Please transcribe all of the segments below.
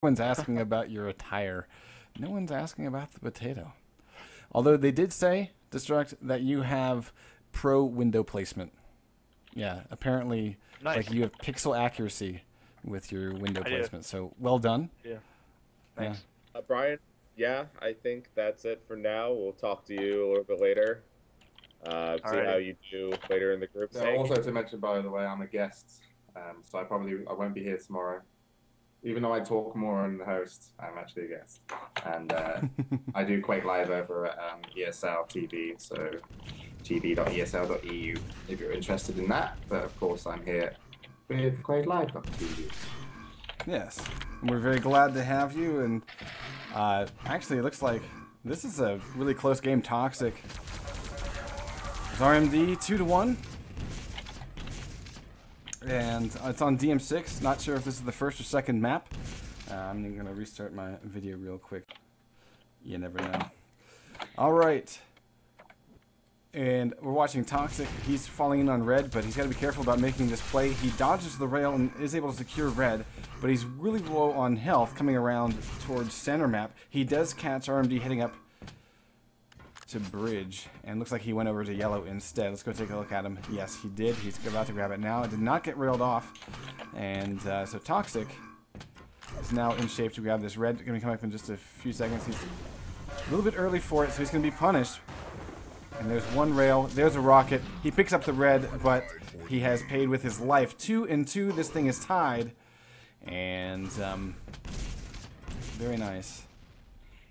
one's asking about your attire. No one's asking about the potato. Although they did say, Destruct, that you have pro window placement. Yeah, apparently, Nice. like you have pixel accuracy with your window I do. placement. So well done. Yeah. Yeah. Thanks. Brian, yeah, I think that's it for now. We'll talk to you a little bit later. See Alrighty. how you do later in the group. So also to mention, by the way, I'm a guest, so I won't be here tomorrow. Even though I talk more than the host, I'm actually a guest, and I do Quake Live over at ESL TV, so tv.esl.eu if you're interested in that. But of course, I'm here with Quake Live.tv. Yes. We're very glad to have you. And actually, it looks like this is a really close game. Toxic. It's RMD 2-1. And it's on DM6. Not sure if this is the first or second map. I'm going to restart my video real quick. You never know. All right. And we're watching Toxic. He's falling in on red, but he's got to be careful about making this play. He dodges the rail and is able to secure red, but he's really low on health coming around towards center map. He does catch RMD heading up to bridge, and looks like he went over to yellow instead. Let's go take a look at him. Yes, he did. He's about to grab it now. It did not get railed off, and so Toxic is now in shape to grab this red. Going to come up in just a few seconds. He's a little bit early for it, so he's going to be punished. And there's one rail. There's a rocket. He picks up the red, but he has paid with his life. 2-2. This thing is tied, and very nice.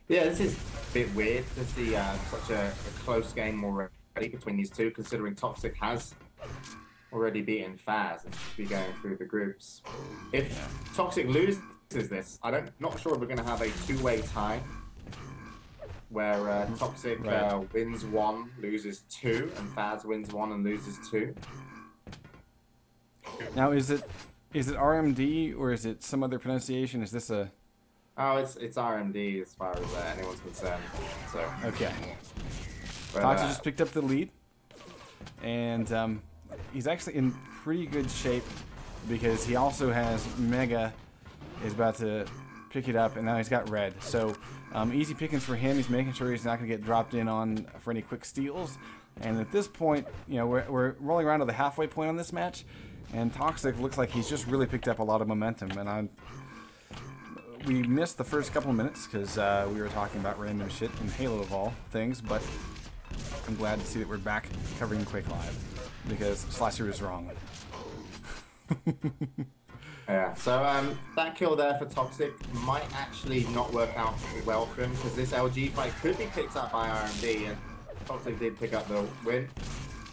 Yeah, this is a bit weird to see such a close game already between these two, considering Toxic has already beaten Faz and should be going through the groups. If Toxic loses this, not sure if we're going to have a two-way tie, where Toxic wins 1, loses 2, and Faz wins 1 and loses 2. Now, is it RMD or is it some other pronunciation? Is this a... Oh, it's RMD as far as anyone's concerned. So Okay. but, Toxic just picked up the lead, and he's actually in pretty good shape because he also has Mega is about to pick it up, and now he's got red. So easy pickings for him. He's making sure he's not going to get dropped in on for any quick steals. And at this point, you know, we're rolling around to the halfway point on this match, and Toxic looks like he's just really picked up a lot of momentum. And we missed the first couple of minutes because we were talking about random shit in Halo of all things, but I'm glad to see that we're back covering Quake Live because Slasher is wrong. yeah, so that kill there for Toxic might actually not work out well for him because this LG fight could be picked up by RMD, and Toxic did pick up the win.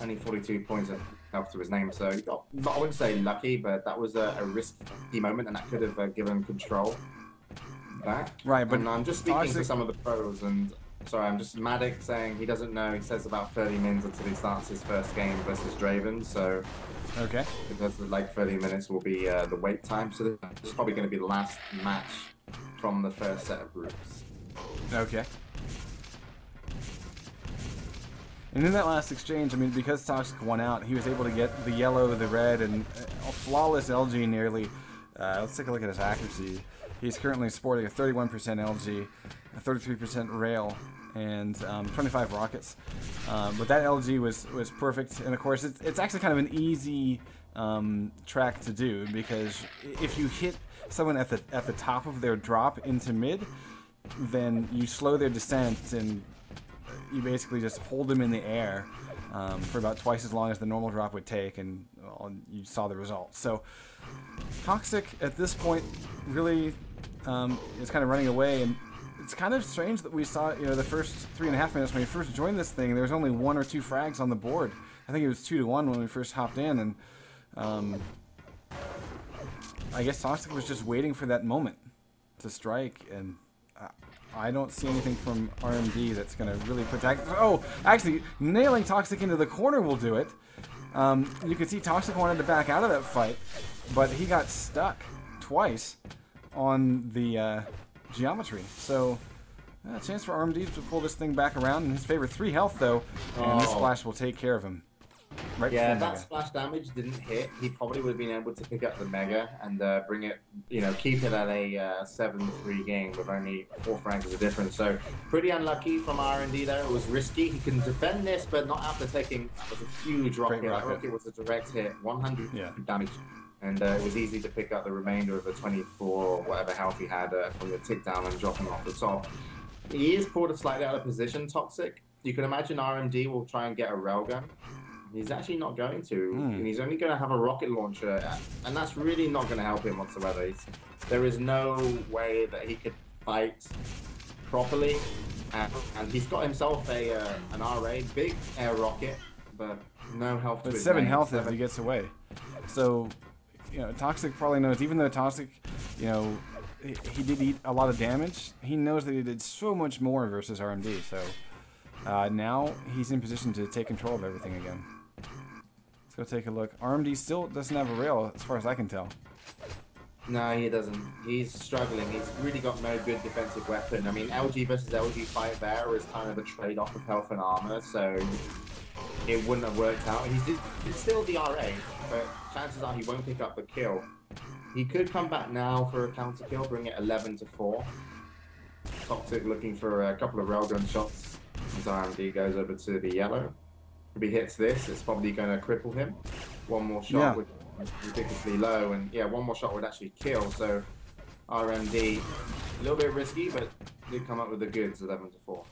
Only 42 points of health to his name, so I wouldn't say lucky, but that was a risky moment, and that could have given control back. Right, but and I'm just speaking Toxic... to some of the pros, and sorry, I'm just Matic saying he doesn't know. He says about 30 minutes until he starts his first game versus Draven, so okay, because like 30 minutes will be the wait time, so this is probably going to be the last match from the first set of groups. Okay. And in that last exchange, I mean, because Toxic won out, he was able to get the yellow, the red, and a flawless LG nearly. Let's take a look at his accuracy. He's currently sporting a 31% LG, a 33% rail, and 25 rockets. But that LG was perfect, and of course, it's actually kind of an easy track to do because if you hit someone at the top of their drop into mid, then you slow their descent and you basically just hold them in the air for about twice as long as the normal drop would take, and well, you saw the result. So Toxic at this point really is kind of running away, and it's kind of strange that we saw, you know, the first 3.5 minutes when we first joined this thing, there was only 1 or 2 frags on the board. I think it was 2-1 when we first hopped in, and I guess Toxic was just waiting for that moment to strike, and I don't see anything from RMD that's going to really protect. Oh, actually, nailing Toxic into the corner will do it. You can see Toxic wanted to back out of that fight, but he got stuck twice on the geometry. So, a chance for RMD to pull this thing back around. In his favor, 3 health though, and this splash will take care of him. Right Yeah, before that Mega. splash damage didn't hit. He probably would have been able to pick up the Mega and bring it, keep it at a 7-3 game with only 4 frags as a difference. So pretty unlucky from R&D there. It was risky. He can defend this, but not after taking, that was a huge rocket. Great That rocket. rocket was a direct hit, 100 Yeah. damage. And it was easy to pick up the remainder of the 24 or whatever health he had from the tick down and dropping off the top. He is pulled slightly out of position, Toxic. You can imagine RMD will try and get a railgun. He's actually not going to, and he's only going to have a rocket launcher, and that's really not going to help him whatsoever. There is no way that he could fight properly, and he's got himself an RA, big air rocket, but no health to But his 7 name. health if he gets away. So, Toxic probably knows, even though Toxic, he did eat a lot of damage, he knows that he did so much more versus RMD, so now he's in position to take control of everything again. Let's go take a look. RMD still doesn't have a rail, as far as I can tell. No, he doesn't. He's struggling. He's really got no good defensive weapon. I mean, LG versus LG fight there is kind of a trade-off of health and armor, so it wouldn't have worked out. It's still the RA, but chances are he won't pick up the kill. He could come back now for a counter kill, bring it 11-4. Toxic looking for a couple of railgun shots as RMD goes over to the yellow. If he hits this, it's probably going to cripple him. One more shot would be ridiculously low, and yeah, one more shot would actually kill. So RMD, a little bit risky, but did come up with the goods, 11-4.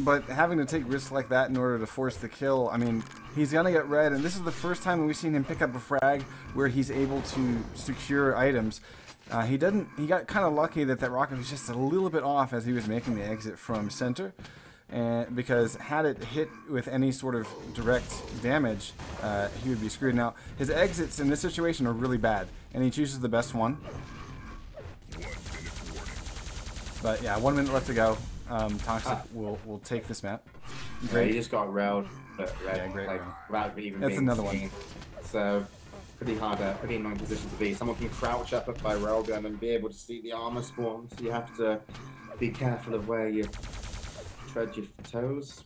But having to take risks like that in order to force the kill, I mean, he's gonna get red, and this is the first time that we've seen him pick up a frag where he's able to secure items. He got kind of lucky that rocket was just a little bit off as he was making the exit from center. And because had it hit with any sort of direct damage, he would be screwed. Now, his exits in this situation are really bad, and he chooses the best one. But yeah, 1 minute left to go. Toxic will take this map. Great. Yeah, he just got railed. Yeah, great rail. Without even That's being another seen. one. So pretty hard, pretty annoying position to be. Someone can crouch up by railgun and be able to see the armor spawn, so you have to be careful of where you tread your toes.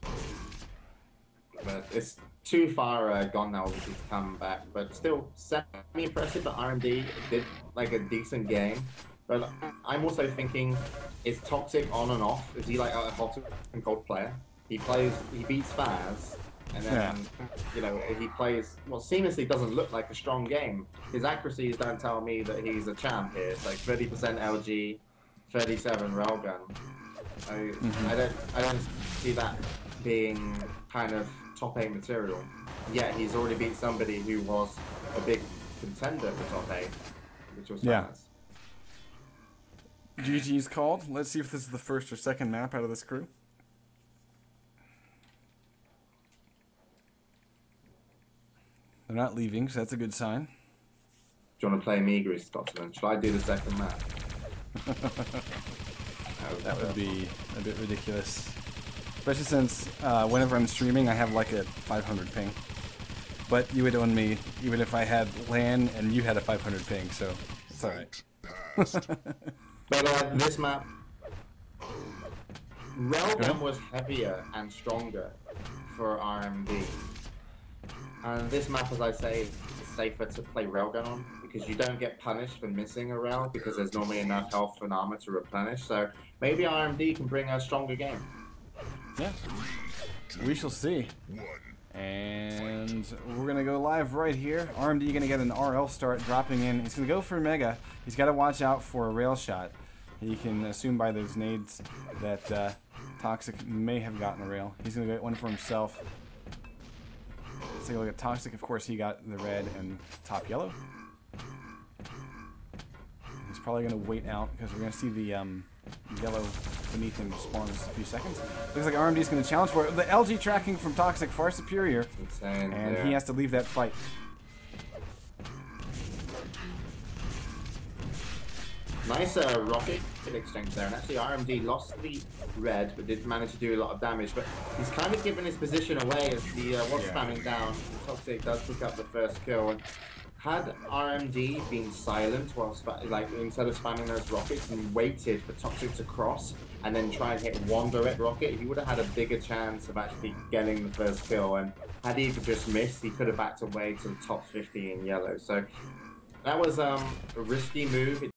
But it's too far gone now to come back. But still, semi-impressive that RMD did like a decent game. But I'm also thinking, is Toxic on and off? Is he like a hot and cold player? He beats Faz, and then he plays what seamlessly doesn't look like a strong game. His accuracies don't tell me that he's a champ here. It's like 30% LG, 37 railgun. I don't see that being kind of top 8 material. Yet he's already beat somebody who was a big contender for top 8, which was Faz. GG's called. Let's see if this is the first or second map out of this crew. They're not leaving, so that's a good sign. Do you want to play me, GreasedScotsman? Shall I do the second map? That would be a bit ridiculous. Especially since whenever I'm streaming, I have like a 500 ping. But you would own me even if I had LAN and you had a 500 ping, so it's alright. But this map, railgun was heavier and stronger for RMD. And this map, as I say, is safer to play railgun on because you don't get punished for missing a rail because there's normally enough health and armor to replenish. So maybe RMD can bring a stronger game. Yeah, we shall see. And we're going to go live right here. RMD going to get an RL start dropping in. He's going to go for Mega. He's got to watch out for a rail shot. He can assume by those nades that Toxic may have gotten a rail. He's going to get one for himself. Let's take a look at Toxic. Of course, he got the red and top yellow. He's probably going to wait out because we're going to see the yellow beneath him spawn in just a few seconds. Looks like RMD's going to challenge for it. The LG tracking from Toxic far superior, and he has to leave that fight. Nice rocket exchange there, and actually RMD lost the red, but did manage to do a lot of damage. But he's kind of given his position away as the was spamming down. Toxic does pick up the first kill, and had RMD been silent while like instead of spamming those rockets and waited for Toxic to cross and then try and hit one direct rocket, he would have had a bigger chance of actually getting the first kill. And had he just missed, he could have backed away to the top 50 in yellow. So that was a risky move.